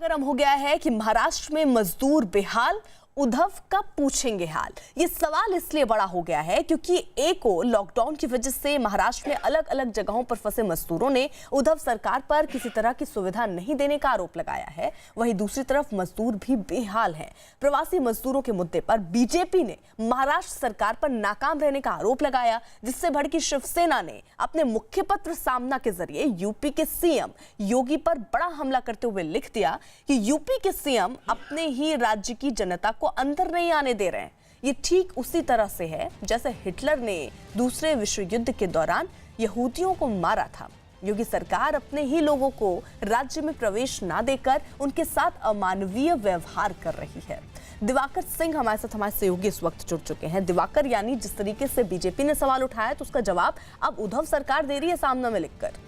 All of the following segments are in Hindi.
गर्म हो गया है कि महाराष्ट्र में मजदूर बेहाल, उद्धव कब पूछेंगे हाल। ये सवाल इसलिए बड़ा हो गया है क्योंकि एक को लॉकडाउन की वजह से महाराष्ट्र में अलग अलग जगहों पर फंसे मजदूरों ने उद्धव सरकार पर किसी तरह की सुविधा नहीं देने का आरोप लगाया है। वहीं दूसरी तरफ मजदूर भी बेहाल हैं। प्रवासी मजदूरों के मुद्दे पर बीजेपी ने महाराष्ट्र सरकार पर नाकाम रहने का आरोप लगाया, जिससे भड़की शिवसेना ने अपने मुख्य पत्र सामना के जरिए यूपी के सीएम योगी पर बड़ा हमला करते हुए लिख दिया कि यूपी के सीएम अपने ही राज्य की जनता को अंदर नहीं आने दे रहे हैं। ये ठीक उसी तरह से है जैसे हिटलर ने दूसरे विश्व युद्ध के दौरान यहूदियों को मारा था। योगी सरकार अपने ही लोगों को राज्य में प्रवेश ना देकर उनके साथ अमानवीय व्यवहार कर रही है। दिवाकर सिंह हमारे सहयोगी इस वक्त जुड़ चुके हैं। दिवाकर, यानी जिस तरीके से बीजेपी ने सवाल उठाया तो उसका जवाब अब उद्धव सरकार दे रही है सामने में लिखकर।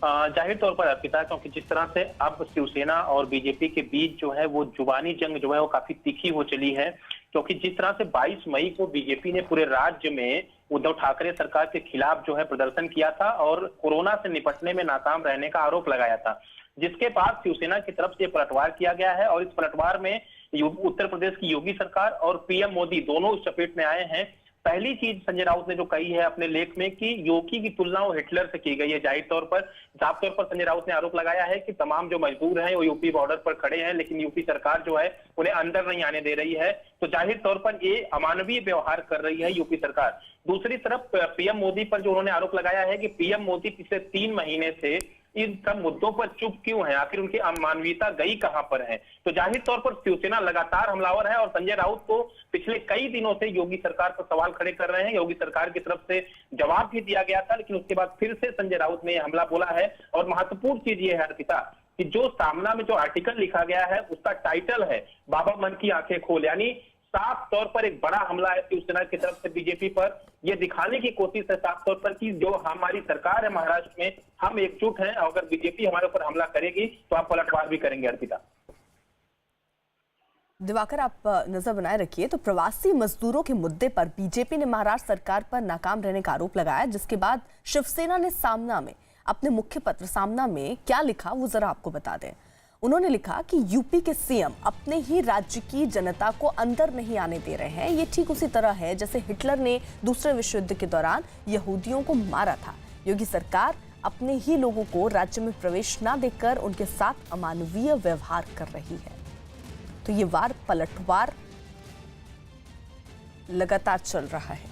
जाहिर तौर पर अर्पिता, क्योंकि जिस तरह से अब शिवसेना और बीजेपी के बीच जो है वो जुबानी जंग जो है वो काफी तीखी हो चली है, क्योंकि जिस तरह से 22 मई को बीजेपी ने पूरे राज्य में उद्धव ठाकरे सरकार के खिलाफ जो है प्रदर्शन किया था और कोरोना से निपटने में नाकाम रहने का आरोप लगाया था, जिसके बाद शिवसेना की तरफ से पलटवार किया गया है और इस पलटवार में उत्तर प्रदेश की योगी सरकार और पीएम मोदी दोनों इस चपेट में आए हैं। पहली चीज संजय राउत ने जो कही है अपने लेख में कि योगी की तुलना वो हिटलर से की गई है। जाहिर तौर पर साफ तौर पर संजय राउत ने आरोप लगाया है कि तमाम जो मजदूर हैं वो यूपी बॉर्डर पर खड़े हैं, लेकिन यूपी सरकार जो है उन्हें अंदर नहीं आने दे रही है। तो जाहिर तौर पर ये अमानवीय व्यवहार कर रही है यूपी सरकार। दूसरी तरफ पीएम मोदी पर जो उन्होंने आरोप लगाया है कि पीएम मोदी पिछले 3 महीने से इन सब मुद्दों पर चुप क्यों है, आखिर उनकी मानवीयता गई कहां पर है। तो जाहिर तौर पर शिवसेना लगातार हमलावर है और संजय राउत को पिछले कई दिनों से योगी सरकार पर सवाल खड़े कर रहे हैं। योगी सरकार की तरफ से जवाब भी दिया गया था, लेकिन उसके बाद फिर से संजय राउत ने हमला बोला है। और महत्वपूर्ण चीज ये है अर्पिता कि जो सामना में जो आर्टिकल लिखा गया है उसका टाइटल है बाबा मन की आंखें खोल, यानी साफ तौर पर एक बड़ा हमला है शिवसेना की तरफ से बीजेपी पर। यह दिखाने की कोशिश है साफ तौर पर कि जो हमारी सरकार है महाराष्ट्र में, हम एकजुट हैं। अगर बीजेपी हमारे ऊपर हमला करेगी तो आप पलटवार भी करेंगे। अर्पिता, दिवाकर, आप नजर बनाए रखिए। तो प्रवासी मजदूरों के मुद्दे पर बीजेपी ने महाराष्ट्र सरकार पर नाकाम रहने का आरोप लगाया, जिसके बाद शिवसेना ने सामना में अपने मुख्य पत्र सामना में क्या लिखा वो जरा आपको बता दें। उन्होंने लिखा कि यूपी के सीएम अपने ही राज्य की जनता को अंदर नहीं आने दे रहे हैं। ये ठीक उसी तरह है जैसे हिटलर ने दूसरे विश्व युद्ध के दौरान यहूदियों को मारा था। योगी सरकार अपने ही लोगों को राज्य में प्रवेश ना देकर उनके साथ अमानवीय व्यवहार कर रही है। तो ये वार पलटवार लगातार चल रहा है।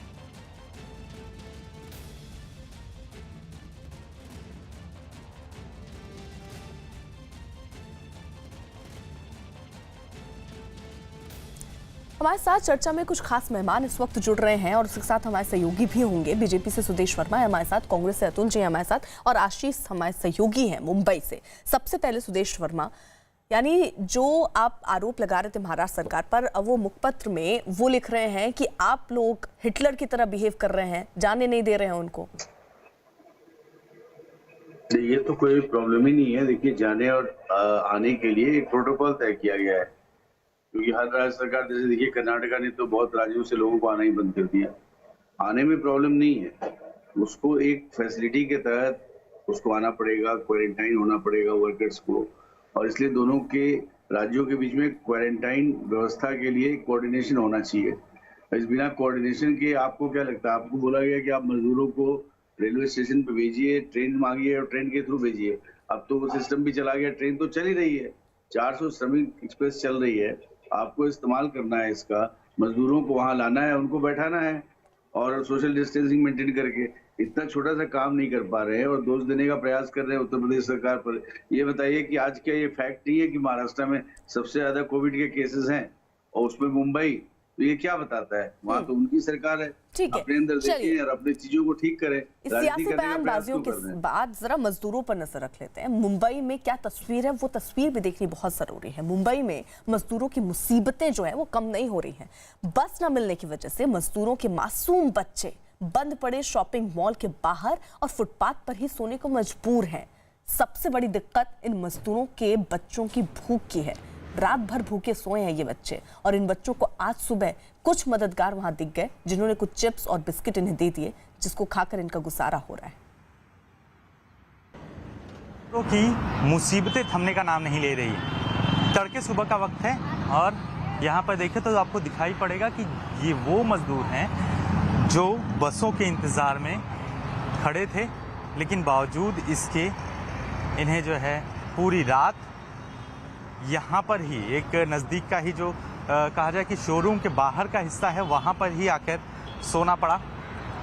हमारे साथ चर्चा में कुछ खास मेहमान इस वक्त जुड़ रहे हैं और उसके साथ हमारे सहयोगी भी होंगे। बीजेपी से सुदेश वर्मा है हमारे साथ, कांग्रेस से अतुल जी हमारे साथ और आशीष हमारे सहयोगी हैं मुंबई से। सबसे पहले सुदेश वर्मा, यानी जो आप आरोप लगा रहे थे महाराष्ट्र सरकार पर, वो मुखपत्र में वो लिख रहे हैं कि आप लोग हिटलर की तरह बिहेव कर रहे हैं, जाने नहीं दे रहे हैं उनको। ये तो कोई प्रॉब्लम ही नहीं है। देखिए, जाने और आने के लिए एक प्रोटोकॉल तय किया गया है, क्योंकि हर राज्य सरकार, जैसे देखिए कर्नाटका ने तो बहुत राज्यों से लोगों को आना ही बंद कर दिया। आने में प्रॉब्लम नहीं है, उसको एक फैसिलिटी के तहत उसको आना पड़ेगा, क्वारंटाइन होना पड़ेगा वर्कर्स को, और इसलिए दोनों के राज्यों के बीच में क्वारंटाइन व्यवस्था के लिए कोऑर्डिनेशन होना चाहिए। इस बिना कोऑर्डिनेशन के आपको क्या लगता है, आपको बोला गया कि आप मजदूरों को रेलवे स्टेशन पे भेजिए, ट्रेन मांगिए और ट्रेन के थ्रू भेजिए। अब तो वो सिस्टम भी चला गया, ट्रेन तो चल ही रही है, 400 श्रमिक एक्सप्रेस चल रही है। आपको इस्तेमाल करना है इसका, मजदूरों को वहां लाना है, उनको बैठाना है और सोशल डिस्टेंसिंग मेंटेन करके। इतना छोटा सा काम नहीं कर पा रहे हैं और दोष देने का प्रयास कर रहे हैं उत्तर प्रदेश सरकार पर। ये बताइए कि आज क्या ये फैक्ट नहीं है कि महाराष्ट्र में सबसे ज्यादा कोविड के केसेस हैं और उसमें मुंबई, तो ये क्या बताता है? वहाँ तो उनकी सरकार है, अपने अंदर देखें और अपनी चीजों को ठीक करें। इस सियासी बयानबाजियों के बाद जरा मजदूरों पर नजर रख लेते हैं। मुंबई में क्या तस्वीर है, वो तस्वीर भी देखनी बहुत जरूरी है। मुंबई में मजदूरों की मुसीबतें जो है वो कम नहीं हो रही हैं। बस न मिलने की वजह से मजदूरों के मासूम बच्चे बंद पड़े शॉपिंग मॉल के बाहर और फुटपाथ पर ही सोने को मजबूर हैं। सबसे बड़ी दिक्कत इन मजदूरों के बच्चों की भूख की है। रात भर भूखे सोए हैं ये बच्चे और इन बच्चों को आज सुबह कुछ मददगार वहां दिख गए, जिन्होंने कुछ चिप्स और बिस्किट इन्हें दे दिए, जिसको खाकर इनका गुजारा हो रहा है। की मुसीबतें थमने का नाम नहीं ले रही है। तड़के सुबह का वक्त है और यहाँ पर देखें तो आपको दिखाई पड़ेगा कि ये वो मजदूर हैं जो बसों के इंतज़ार में खड़े थे, लेकिन बावजूद इसके इन्हें जो है पूरी रात यहाँ पर ही एक नज़दीक का ही जो कहा जाए कि शोरूम के बाहर का हिस्सा है वहाँ पर ही आकर सोना पड़ा,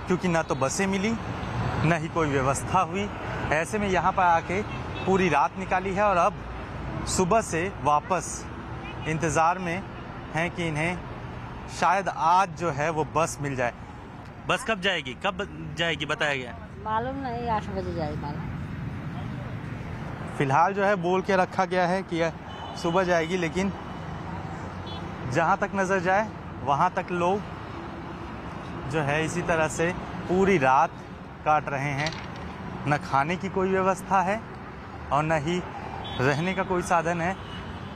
क्योंकि ना तो बसें मिली न ही कोई व्यवस्था हुई। ऐसे में यहाँ पर आके पूरी रात निकाली है और अब सुबह से वापस इंतज़ार में हैं कि इन्हें शायद आज जो है वो बस मिल जाए। बस कब जाएगी, कब जाएगी बताया गया? मालूम नहीं, 8 बजे जाएगी मालूम। फिलहाल जो है बोल के रखा गया है कि सुबह जाएगी, लेकिन जहाँ तक नज़र जाए वहाँ तक लोग जो है इसी तरह से पूरी रात काट रहे हैं। न खाने की कोई व्यवस्था है और न ही रहने का कोई साधन है।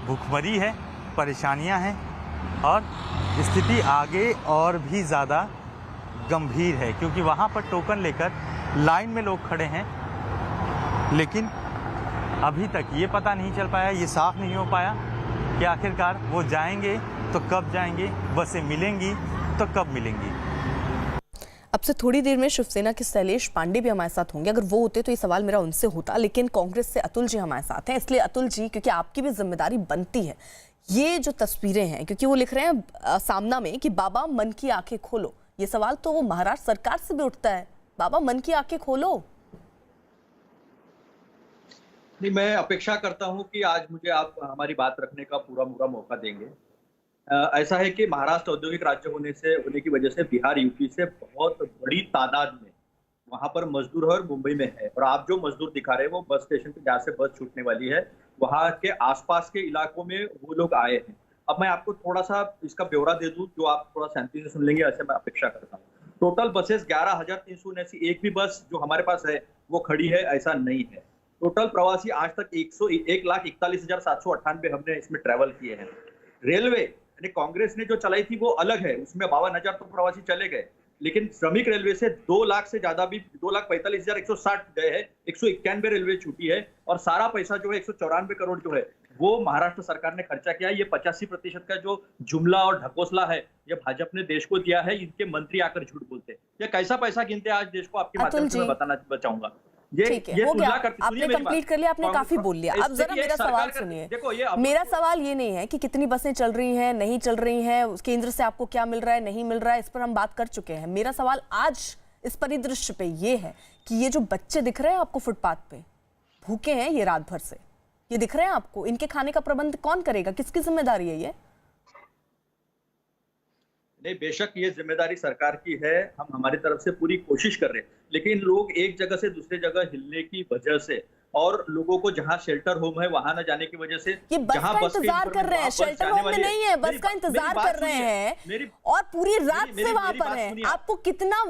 भूखमरी है, परेशानियां हैं और स्थिति आगे और भी ज़्यादा गंभीर है, क्योंकि वहाँ पर टोकन लेकर लाइन में लोग खड़े हैं, लेकिन अभी तक ये पता नहीं चल पाया, ये साफ नहीं हो पाया कि आखिरकार वो जाएंगे तो कब जाएंगे, बसें मिलेंगी तो कब मिलेंगी। अब से थोड़ी देर में शिवसेना के शैलेश पांडे भी हमारे साथ होंगे। अगर वो होते तो ये सवाल मेरा उनसे होता, लेकिन कांग्रेस से अतुल जी हमारे साथ हैं। इसलिए अतुल जी, क्योंकि आपकी भी जिम्मेदारी बनती है, ये जो तस्वीरें हैं, क्योंकि वो लिख रहे हैं सामना में कि बाबा मन की आंखें खोलो, ये सवाल तो वो महाराष्ट्र सरकार से भी उठता है, बाबा मन की आंखें खोलो। नहीं, मैं अपेक्षा करता हूं कि आज मुझे आप हमारी बात रखने का पूरा मौका देंगे। ऐसा है कि महाराष्ट्र औद्योगिक राज्य होने की वजह से बिहार, यूपी से बहुत बड़ी तादाद में वहां पर मजदूर और मुंबई में है, और आप जो मजदूर दिखा रहे हैं वो बस स्टेशन पे जहाँ से बस छूटने वाली है वहां के आसपास के इलाकों में वो लोग आए हैं। अब मैं आपको थोड़ा सा इसका ब्यौरा दे दूं जो आप थोड़ा शांति से सुन लेंगे, ऐसे मैं अपेक्षा करता हूँ। टोटल बसेस 11,379, एक भी बस जो हमारे पास है वो खड़ी है ऐसा नहीं है। टोटल प्रवासी आज तक 1,41,798 हमने इसमें ट्रैवल किए हैं। रेलवे यानी कांग्रेस ने जो चलाई थी वो अलग है, उसमें 52,000 तो प्रवासी चले गए, लेकिन श्रमिक रेलवे से 2 लाख से ज्यादा भी 2,45,160 गए हैं। 191 रेलवे छूटी है और सारा पैसा जो है 194 करोड़ जो है वो महाराष्ट्र सरकार ने खर्चा किया। ये 85% का जो जुमला और ढकोसला है ये भाजपा ने देश को दिया है। इनके मंत्री आकर झूठ बोलते हैं। ये कैसा पैसा गिनते हैं आज देश को, आपके माध्यम से मैं बताना चाहूंगा। ठीक है, हो गया, आपने कंप्लीट कर लिया, आपने काफी बोल लिया। अब जरा मेरा सवाल सुनिए। मेरा सवाल ये नहीं है कि कितनी बसें चल रही हैं, नहीं चल रही हैं, केंद्र से आपको क्या मिल रहा है, नहीं मिल रहा है, इस पर हम बात कर चुके हैं। मेरा सवाल आज इस परिदृश्य पे ये है कि ये जो बच्चे दिख रहे हैं आपको फुटपाथ पे, भूखे हैं ये रात भर से, ये दिख रहे हैं आपको, इनके खाने का प्रबंध कौन करेगा, किसकी जिम्मेदारी है ये? नहीं, बेशक ये जिम्मेदारी सरकार की है, हम हमारी तरफ से पूरी कोशिश कर रहे हैं, लेकिन लोग एक जगह से दूसरी जगह हिलने की वजह से और लोगों को जहां शेल्टर होम है वहां न जाने की वजह से ये बस का इंतजार कर रहे हैं, शेल्टर होम में नहीं है, बस का इंतजार कर रहे हैं और पूरी रात से वहां पर हैं। आपको कितना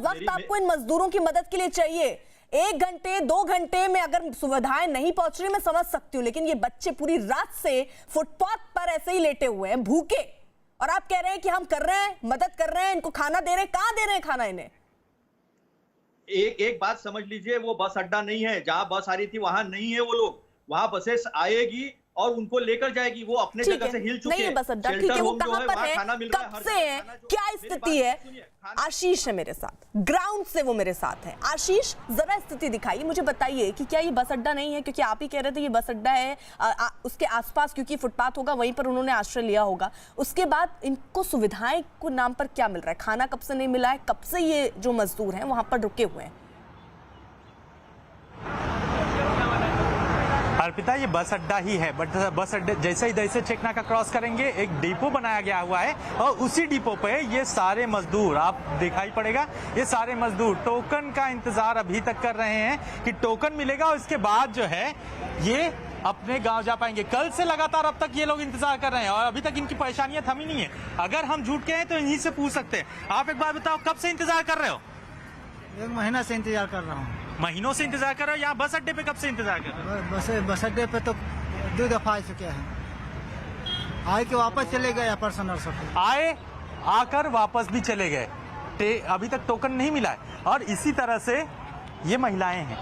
वक्त आपको इन मजदूरों की मदद के लिए चाहिए? 1 घंटे 2 घंटे में अगर सुविधाएं नहीं पहुंच रही मैं समझ सकती हूँ, लेकिन ये बच्चे पूरी रात से फुटपाथ पर ऐसे ही लेटे हुए हैं भूखे, और आप कह रहे हैं कि हम कर रहे हैं, मदद कर रहे हैं, इनको खाना दे रहे हैं। कहां दे रहे हैं खाना इन्हें? एक बात समझ लीजिए, वो बस अड्डा नहीं है, जहां बस आ रही थी वहां नहीं है वो लोग, वहां बसेस आएगी और उनको लेकर जाएगी, वो अपने जगह से हिल चुके हैं। बस अड्डा ठीक है, वो कहां पर है, कब से है, क्या स्थिति है? आशीष है मेरे साथ, ग्राउंड से वो मेरे साथ है। आशीष, जरा स्थिति दिखाइए, मुझे बताइए कि क्या ये बस अड्डा नहीं है, क्योंकि आप ही कह रहे थे ये बस अड्डा है, उसके आसपास क्योंकि फुटपाथ होगा वहीं पर उन्होंने आश्रय लिया होगा। उसके बाद इनको सुविधाएं को नाम पर क्या मिल रहा है? खाना कब से नहीं मिला है, कब से ये जो मजदूर हैं वहां पर रुके हुए हैं? अर्पिता, ये बस अड्डा ही है, बट बस अड्डे जैसे चेक नाका क्रॉस करेंगे एक डिपो बनाया गया हुआ है और उसी डिपो पे ये सारे मजदूर, आप दिखाई पड़ेगा, ये सारे मजदूर टोकन का इंतजार अभी तक कर रहे हैं कि टोकन मिलेगा और इसके बाद जो है ये अपने गांव जा पाएंगे। कल से लगातार अब तक ये लोग इंतजार कर रहे हैं और अभी तक इनकी परेशानियां थमी नहीं है। अगर हम झूठ के हैं तो इन्हीं से पूछ सकते हैं। आप एक बार बताओ, कब से इंतजार कर रहे हो? 1 महीना से इंतजार कर रहा हूँ। महीनों से इंतजार कर रहे हो? यहाँ बस अड्डे पे कब से इंतजार कर रहे हो? बस अड्डे पे तो 2 दफा आ चुके हैं, आए के वापस चले गए पर्सनल सब आए, आकर वापस भी चले गए, अभी तक टोकन नहीं मिला है। और इसी तरह से ये महिलाएं हैं,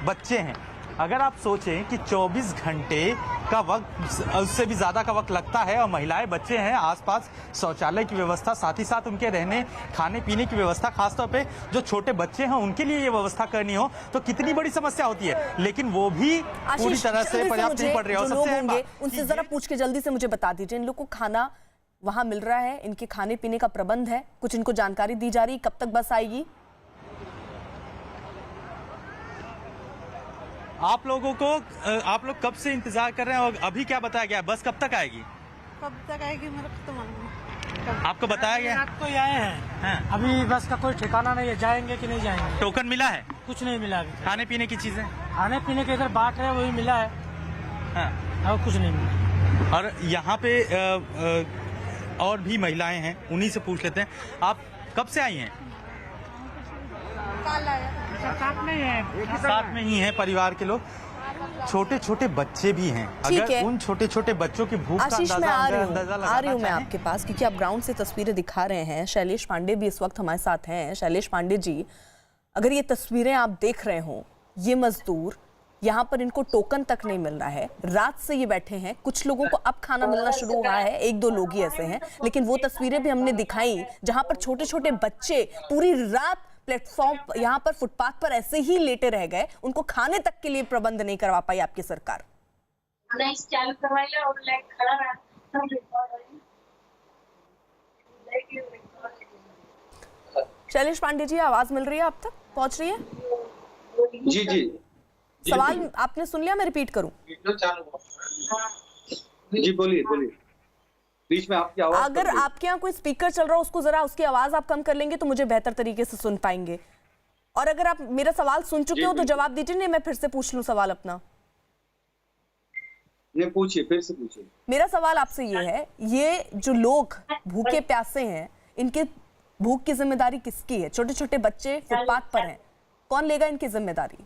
बच्चे हैं, अगर आप सोचें कि 24 घंटे का वक्त, उससे भी ज़्यादा का वक्त लगता है, और महिलाएं बच्चे हैं, आसपास शौचालय की व्यवस्था, साथ ही साथ उनके रहने खाने पीने की व्यवस्था, खासतौर पे जो छोटे बच्चे हैं उनके लिए ये व्यवस्था करनी हो तो कितनी बड़ी समस्या होती है, लेकिन वो भी पूरी तरह से पर्याप्त नहीं पड़ रही है। और सबसे अहम बात, उनसे जरा पूछ के जल्दी से मुझे बता दीजिए, इन लोग को खाना वहां मिल रहा है, इनके खाने पीने का प्रबंध है, कुछ इनको जानकारी दी जा रही, कब तक बस आएगी? आप लोगों को, आप लोग कब से इंतजार कर रहे हैं और अभी क्या बताया गया, बस कब तक आएगी? कब तक आएगी मेरे को तो मालूम नहीं। आपको बताया गया? रात को ही आए हैं, अभी बस का कोई ठिकाना नहीं है, जाएंगे कि नहीं जाएंगे। टोकन मिला है? कुछ नहीं मिला अभी। खाने पीने की चीजें? खाने पीने के इधर बाट है, वही मिला है, हाँ। और कुछ नहीं मिला। और यहाँ पे और भी महिलाएं हैं, उन्हीं से पूछ लेते हैं। आप कब से आई हैं? साथ में ही हैं परिवार के लोग, छोटे छोटे बच्चे भी हैं। अगर उन छोटे छोटे बच्चों की भूख का अंदाजा आ रही हूँ मैं चाहें। आपके पास, क्योंकि आप ग्राउंड से तस्वीरें दिखा रहे हैं। शैलेश पांडे भी इस वक्त हमारे साथ हैं। शैलेश पांडे जी, अगर ये तस्वीरें आप देख रहे हो, ये मजदूर यहाँ पर, इनको टोकन तक नहीं मिल रहा है, रात से ये बैठे हैं। कुछ लोगों को अब खाना मिलना शुरू हुआ है, 1-2 लोग ही ऐसे हैं, लेकिन वो तस्वीरें भी हमने दिखाई जहां पर छोटे छोटे बच्चे पूरी रात प्लेटफॉर्म, यहाँ पर फुटपाथ पर ऐसे ही लेटे रह गए। उनको खाने तक के लिए प्रबंध नहीं करवा पाई आपकी सरकार। शैलेश पांडे जी, आवाज मिल रही है, आप तक पहुंच रही है? जी जी, सवाल आपने सुन लिया, मैं रिपीट करूं? जी बोलिए बोलिए, बीच में आपकी आवाज। अगर आपके यहाँ कोई स्पीकर चल रहा हो, उसको जरा, उसकी आवाज आप कम कर लेंगे तो मुझे बेहतर तरीके से सुन पाएंगे। और अगर आप मेरा सवाल सुन चुके हो तो जवाब दीजिए, नहीं मैं फिर से पूछ लूं सवाल अपना। नहीं, पूछिए, फिर से पूछिए। मेरा सवाल आपसे ये है, ये जो लोग भूखे प्यासे हैं, इनके भूख की जिम्मेदारी किसकी है? छोटे छोटे बच्चे फुटपाथ पर हैं, कौन लेगा इनकी जिम्मेदारी?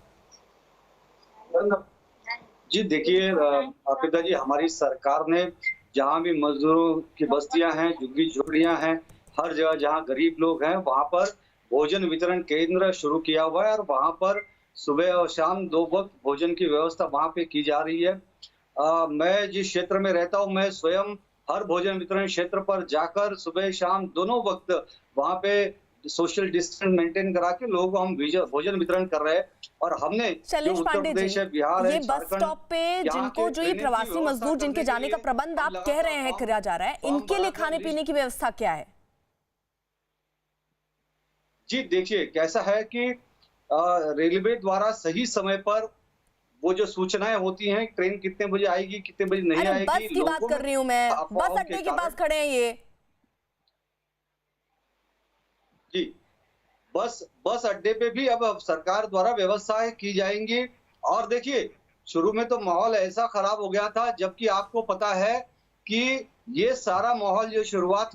जी देखिए अर्पिता जी, हमारी सरकार ने जहाँ भी मजदूरों की बस्तियां हैं, झुग्गी झोपड़ियां हैं, हर जगह जहाँ गरीब लोग हैं, वहाँ पर भोजन वितरण केंद्र शुरू किया हुआ है और वहाँ पर सुबह और शाम 2 वक्त भोजन की व्यवस्था वहाँ पे की जा रही है। मैं जिस क्षेत्र में रहता हूँ, मैं स्वयं हर भोजन वितरण क्षेत्र पर जाकर सुबह शाम दोनों वक्त वहाँ पे सोशल डिस्टेंस मेंटेन करा के लोगों को हम भोजन वितरण कर रहे हैं। और हमने शैलेश पांडे जी, ये बस स्टॉप पे जिनको, जो ये प्रवासी मजदूर जिनके जाने का प्रबंध आप कह रहे हैं किया जा रहा है, इनके लिए खाने पीने की व्यवस्था क्या है? जी देखिए, कैसा है कि रेलवे द्वारा सही समय पर वो जो सूचनाएं होती हैं, ट्रेन कितने बजे आएगी, कितने बजे नहीं आएगी, बस की बात कर रही हूँ मैं, बस अड्डे के पास खड़े हैं ये। जी, बस अड्डे पे भी अब सरकार द्वारा व्यवस्थाएं की जाएंगी। और देखिए, शुरू में तो माहौल ऐसा खराब हो गया था, जबकि आपको पता है कि ये सारा माहौल जो शुरुआत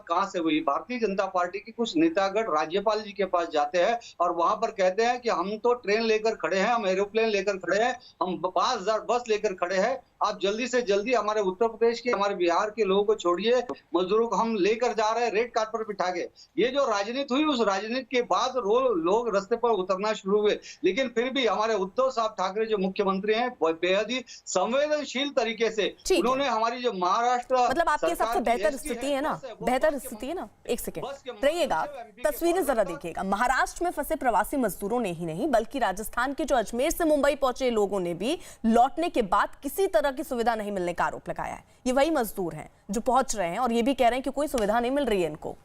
कहाँ से हुई? भारतीय जनता पार्टी के कुछ नेतागण राज्यपाल जी के पास जाते हैं और वहां पर कहते हैं कि हम तो ट्रेन लेकर खड़े हैं, हम एरोप्लेन लेकर खड़े हैं, हम 5000 बस लेकर खड़े हैं, आप जल्दी से जल्दी हमारे उत्तर प्रदेश के, हमारे बिहार के लोगों को छोड़िए, मजदूरों को हम लेकर जा रहे हैं रेड कार्ड पर बिठा के। ये जो राजनीति हुई, उस राजनीति के बाद लोग रास्ते पर उतरना शुरू हुए। लेकिन फिर भी हमारे उद्धव साहब ठाकरे जो मुख्यमंत्री हैं, बेहद ही संवेदनशील तरीके से उन्होंने हमारी जो महाराष्ट्र, मतलब आपकी सबसे बेहतर स्थिति है ना, बेहतर स्थिति है ना। एक सेकेंड रहिएगा, तस्वीरें जरा देखिएगा। महाराष्ट्र में फंसे प्रवासी मजदूरों ने ही नहीं, बल्कि राजस्थान के जो अजमेर से मुंबई पहुंचे लोगों ने भी लौटने के बाद किसी तरह की सुविधा नहीं मिलने का आरोप लगाया है। ये वही मजदूर हैं जो पहुंच रहे हैं और ये भी कह रहे हैं कि कोई सुविधा नहीं मिल रही है इनको।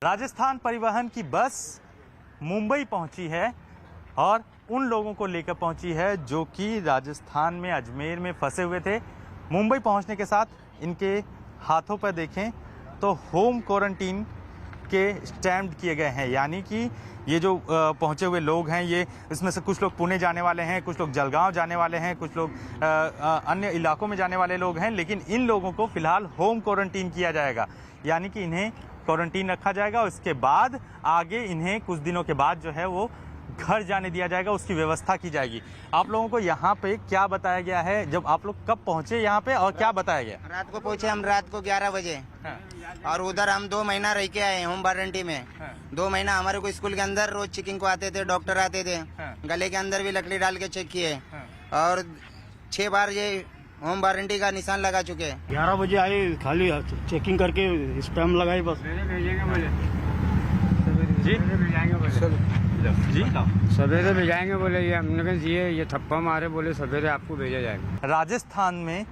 राजस्थान परिवहन की बस मुंबई पहुंची है और उन लोगों को लेकर पहुंची है जो कि राजस्थान में अजमेर में फंसे हुए थे। मुंबई पहुंचने के साथ इनके हाथों पर देखें तो होम क्वारंटीन के स्टैम्प किए गए हैं, यानी कि ये जो पहुंचे हुए लोग हैं, ये इसमें से कुछ लोग पुणे जाने वाले हैं, कुछ लोग जलगांव जाने वाले हैं, कुछ लोग अन्य इलाकों में जाने वाले लोग हैं, लेकिन इन लोगों को फिलहाल होम क्वारंटीन किया जाएगा, यानी कि इन्हें क्वारंटीन रखा जाएगा। उसके बाद आगे इन्हें कुछ दिनों के बाद जो है वो घर जाने दिया जाएगा, उसकी व्यवस्था की जाएगी। आप लोगों को यहाँ पे क्या बताया गया है, जब आप लोग कब पहुँचे यहाँ पे और क्या बताया गया? रात को पहुँचे हम, रात को 11 बजे। और उधर हम 2 महीना रह के आए होम वारंटी में। 2 महीना हमारे को स्कूल के अंदर रोज चेकिंग को आते थे, डॉक्टर आते थे, गले के अंदर भी लकड़ी डाल के चेक किए और 6 बार ये होम वारंटी का निशान लगा चुके हैं। 11 बजे आए, खाली चेकिंग करके स्टैम्प लगाई बस। जी जी सवेरे भेजाएंगे बोले, ये हमने कहा ये थप्पा मारे, बोले सवेरे आपको भेजा जाएगा। राजस्थान में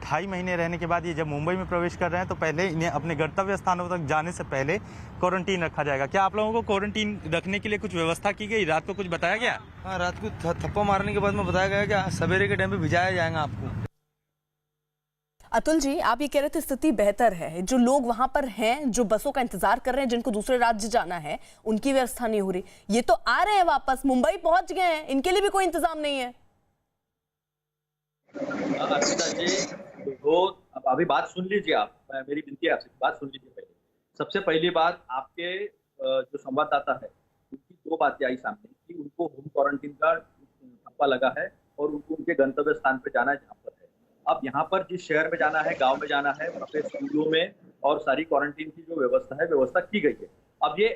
2.5 महीने रहने के बाद ये जब मुंबई में प्रवेश कर रहे हैं तो पहले इन्हें अपने गंतव्य स्थानों तक जाने से पहले क्वारंटीन रखा जाएगा। क्या आप लोगों को क्वारंटीन रखने के लिए कुछ व्यवस्था की गई? रात को कुछ बताया गया? हाँ, रात को थप्पा मारने के बाद में बताया गया कि सवेरे के टाइम पे भिजाया जाएगा आपको। अतुल जी, आप ये कह रहे थे स्थिति बेहतर है, जो लोग वहां पर हैं, जो बसों का इंतजार कर रहे हैं, जिनको दूसरे राज्य जाना है, उनकी व्यवस्था नहीं हो रही। ये तो आ रहे हैं वापस, मुंबई पहुंच गए हैं, इनके लिए भी कोई इंतजाम नहीं है। अर्पिता जी, तो अब अभी बात सुन लीजिए आप, मेरी विनती है आपसे, बात सुन लीजिए पहले। सबसे पहली बात, आपके जो संवाददाता है उनकी 2 बातें आई सामने कि उनको होम क्वारंटीन का ठप्पा लगा है और उनको उनके गंतव्य स्थान पे जाना है जहाँ पर है। अब यहाँ पर जिस शहर में जाना है, गांव में जाना है, वहाँ पे स्कूलों में और सारी क्वारंटीन की जो व्यवस्था की गई है। अब ये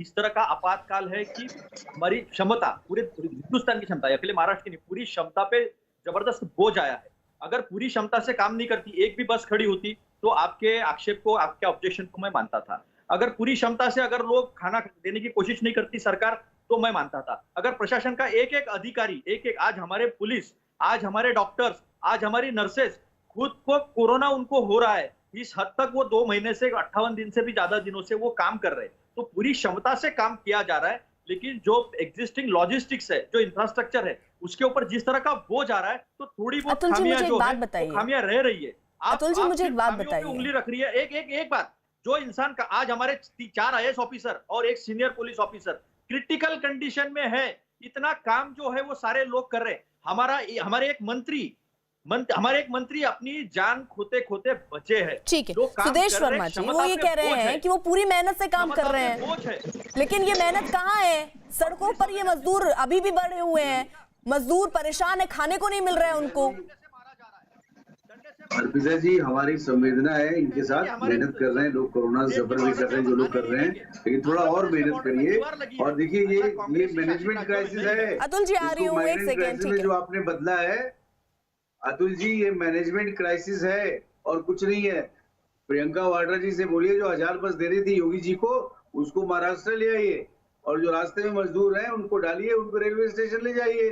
इस तरह का आपातकाल है कि हमारी क्षमता, पूरे हिंदुस्तान की क्षमता, अकेले महाराष्ट्र की नहीं, पूरी क्षमता पे जबरदस्त बोझ आया है। अगर पूरी क्षमता से काम नहीं करती, एक भी बस खड़ी होती, तो आपके आक्षेप को, आपके ऑब्जेक्शन को मैं मानता था। अगर पूरी क्षमता से अगर लोग खाना देने की कोशिश नहीं करती सरकार, तो मैं मानता था। अगर प्रशासन का एक एक अधिकारी, आज हमारे पुलिस, आज हमारे डॉक्टर्स, आज हमारी नर्सेस, खुद को कोरोना उनको हो रहा है, इस हद तक वो 2 महीने से 58 दिन से भी ज्यादा दिनों से वो काम कर रहे हैं, तो पूरी क्षमता से काम किया जा रहा है। लेकिन जो एग्जिस्टिंग लॉजिस्टिक्स है, जो इंफ्रास्ट्रक्चर है, उसके ऊपर जिस तरह का बोझ आ रहा है, तो थोड़ी बहुत खामियां जो है, खामियां रह रही है। अतुल जी, मुझे एक बात बताइए, उंगली रख रही है। एक बात, जो इंसान का आज हमारे 4 IAS ऑफिसर और 1 senior police officer critical condition में है, इतना काम जो है वो सारे लोग कर रहे हैं। हमारे एक मंत्री अपनी जान खोते खोते बचे हैं। ठीक है, सुदेश वर्मा जी, वो ये कह रहे हैं कि वो पूरी मेहनत से काम कर रहे हैं, लेकिन ये मेहनत कहाँ है? सड़कों पर ये मजदूर अभी भी बढ़े हुए हैं, मजदूर परेशान है, खाने को नहीं मिल रहा है उनको। अर्पिता जी, हमारी संवेदना है, इनके साथ मेहनत कर रहे हैं लोग, कोरोना से सफर भी कर रहे हैं जो लोग कर रहे हैं, लेकिन थोड़ा और मेहनत करिए। और देखिए, ये मैनेजमेंट क्राइसिस है। अतुल जी, आ रही हूँ, एक सेकेंड, ठीक है। जो आपने बदला है अतुल जी, ये मैनेजमेंट क्राइसिस है और कुछ नहीं है। प्रियंका वाड्रा जी से बोलिए, जो 1000 बस दे रही थी योगी जी को, उसको महाराष्ट्र ले आइए, और जो रास्ते में मजदूर हैं उनको डालिए, उनको रेलवे स्टेशन ले जाइए।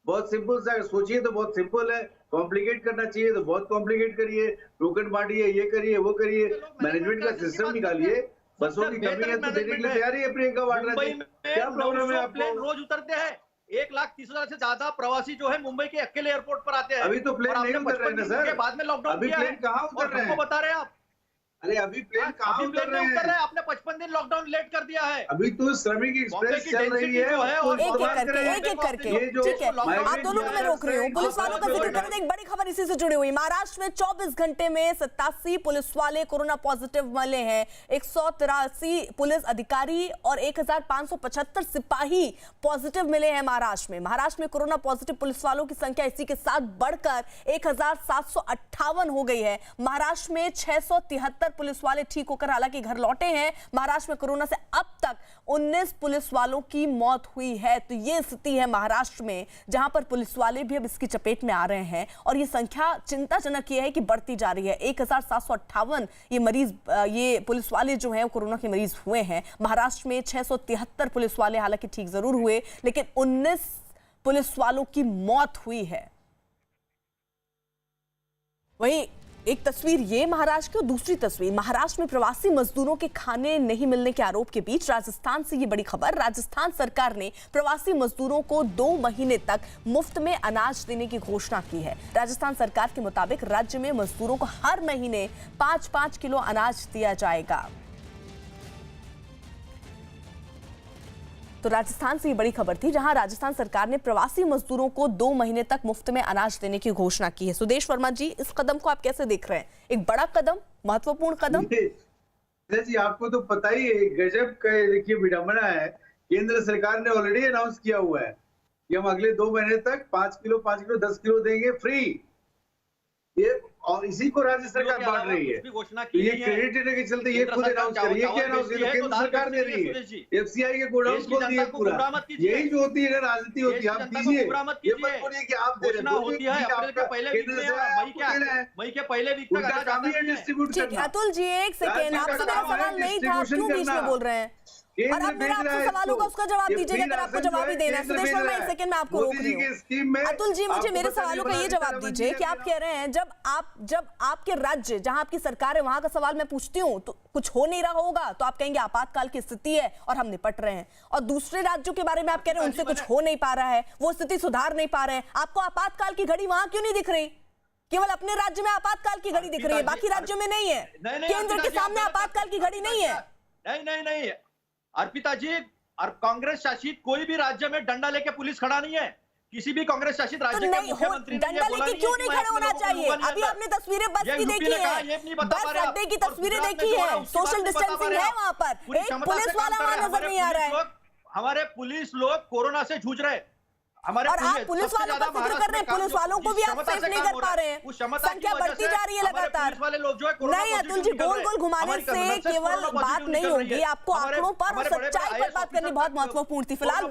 बहुत सिंपल सा, सोचिए तो बहुत सिंपल है, कॉम्प्लिकेट करना चाहिए तो बहुत कॉम्प्लिकेट करिए, टोकन बांटिए, ये करिए वो करिए, मैनेजमेंट का सिस्टम निकालिए। बसों की कमी है तो देने के लिए तैयार है प्रियंका वाड्रा जी, क्या प्रॉब्लम है आपको? रोज उतरते हैं, 1,30,000 से ज्यादा प्रवासी जो है मुंबई के अकेले एयरपोर्ट पर आते हैं। अभी तो प्लेन नहीं उतर रहे हैं सर, बाद में लॉकडाउन अभी प्लेन कहाँ उतर रहे हैं? बता रहे हैं आप? अरे अभी प्लेन कहाँ उतर रहे हैं? आपने 55 दिन लॉकडाउन लेट कर दिया है। अभी तो श्रमिक एक्सप्रेस चल रही है, एक एक करके ठीक है। आप दोनों को मैं रोक रही हूँ, पुलिस वालों का जिक्र करें। एक बड़ी खबर इसी से जुड़ी हुई, महाराष्ट्र में 24 घंटे में 87 पुलिस वाले कोरोना पॉजिटिव मिले हैं। 183 पुलिस अधिकारी और 1575 सिपाही पॉजिटिव मिले हैं महाराष्ट्र में। महाराष्ट्र में कोरोना पॉजिटिव पुलिस वालों की संख्या इसी के साथ बढ़कर 1758 हो गई है। महाराष्ट्र में 673 पुलिस वाले ठीक होकर हालांकि घर लौटे हैं। महाराष्ट्र में कोरोना से अब तक 19 पुलिस वालों की मौत हुई है। तो ये स्थिति है महाराष्ट्र में, जहां पर पुलिस वाले भी अब इसकी चपेट में आ रहे हैं और ये संख्या चिंताजनक ये है कि बढ़ती जा रही है। 1758 ये पुलिस वाले जो हैं कोरोना के मरीज हुए हैं। महाराष्ट्र में 673 पुलिस वाले हालांकि ठीक जरूर हुए, लेकिन 19 पुलिस वालों की मौत हुई है। वहीं एक तस्वीर ये महाराष्ट्र की और दूसरी तस्वीर महाराष्ट्र में प्रवासी मजदूरों के खाने नहीं मिलने के आरोप के बीच राजस्थान से ये बड़ी खबर। राजस्थान सरकार ने प्रवासी मजदूरों को 2 महीने तक मुफ्त में अनाज देने की घोषणा की है। राजस्थान सरकार के मुताबिक राज्य में मजदूरों को हर महीने 5-5 किलो अनाज दिया जाएगा। तो राजस्थान से ये बड़ी खबर थी, जहां राजस्थान सरकार ने प्रवासी मजदूरों को 2 महीने तक मुफ्त में अनाज देने की घोषणा की है। सुदेश वर्मा जी, इस कदम को आप कैसे देख रहे हैं? एक बड़ा कदम, महत्वपूर्ण कदम। जी, आपको तो पता ही है, गजब का देखिए विडंबना है केंद्र सरकार ने ऑलरेडी अनाउंस किया हुआ है कि हम अगले 2 महीने तक 5 किलो 10 किलो देंगे फ्री। ये और इसी को राज्य सरकार बांट रही है। तो ये क्रेडिट देने के चलते ये खुद अनाउंस कर रही है। क्या अनाउंस किया? केंद्र सरकार दे रही है। एफसीआई के गोडाउन खोल दिए पूरा। यही जो होती है राजनीति होती है। आप दीजिए, ये मत बोलिए कि आप दे रहे मई के पहले वीक तक उनका काम ही है डिस्ट्रीब्यूट करना। अतुल जी एक सेकेंड, आपसे मेरा सवाल नहीं था, क्यों बीच में बोल रहे हैं? और अब मेरा आपसे सवाल होगा, उसका जवाब दीजिएगा अगर आपको जवाब ही देना है। सुदेश्वर, मैं एक सेकंड में आपको रोक रही हूँ। अतुल जी, मुझे मेरे सवालों का ये जवाब दीजिए कि आप कह रहे हैं जब आपके राज्य जहां आपकी सरकार है वहां का सवाल मैं पूछती हूँ तो कुछ हो नहीं रहा होगा तो आप कहेंगे आपातकाल की स्थिति है और हम निपट रहे हैं, और दूसरे राज्यों के बारे में आप कह रहे हैं उनसे कुछ हो नहीं पा रहा है, वो स्थिति सुधार नहीं पा रहे हैं। आपको आपातकाल की घड़ी वहां क्यों नहीं दिख रही? केवल अपने राज्य में आपातकाल की घड़ी दिख रही है, बाकी राज्यों में नहीं है। केंद्र के सामने आपातकाल की घड़ी नहीं है। नहीं अर्पिता जी, और कांग्रेस शासित कोई भी राज्य में डंडा लेके पुलिस खड़ा नहीं है। किसी भी कांग्रेस शासित राज्य के मुख्यमंत्री ने डंडा लेके क्यों नहीं खड़े होना चाहिए? अभी आपने तस्वीरें बस की देखी है, बस अड्डे की तस्वीरें देखी है, सोशल डिस्टेंसिंग है वहां पर, एक पुलिस वाला वहां नजर नहीं आ रहा है। हमारे पुलिस लोग कोरोना से जूझ रहे हैं। और आप पुलिस वालों का जिक्र कर रहे हैं, पुलिस वालों को भी आप सेफ नहीं कर पा रहे हैं। संख्या बढ़ती जा रही है लगातार। नहीं अतुल जी, गोल गोल घुमाने से केवल बात नहीं होगी, आपको आंकड़ों पर और सच्चाई पर बात करनी बहुत महत्वपूर्ण थी। फिलहाल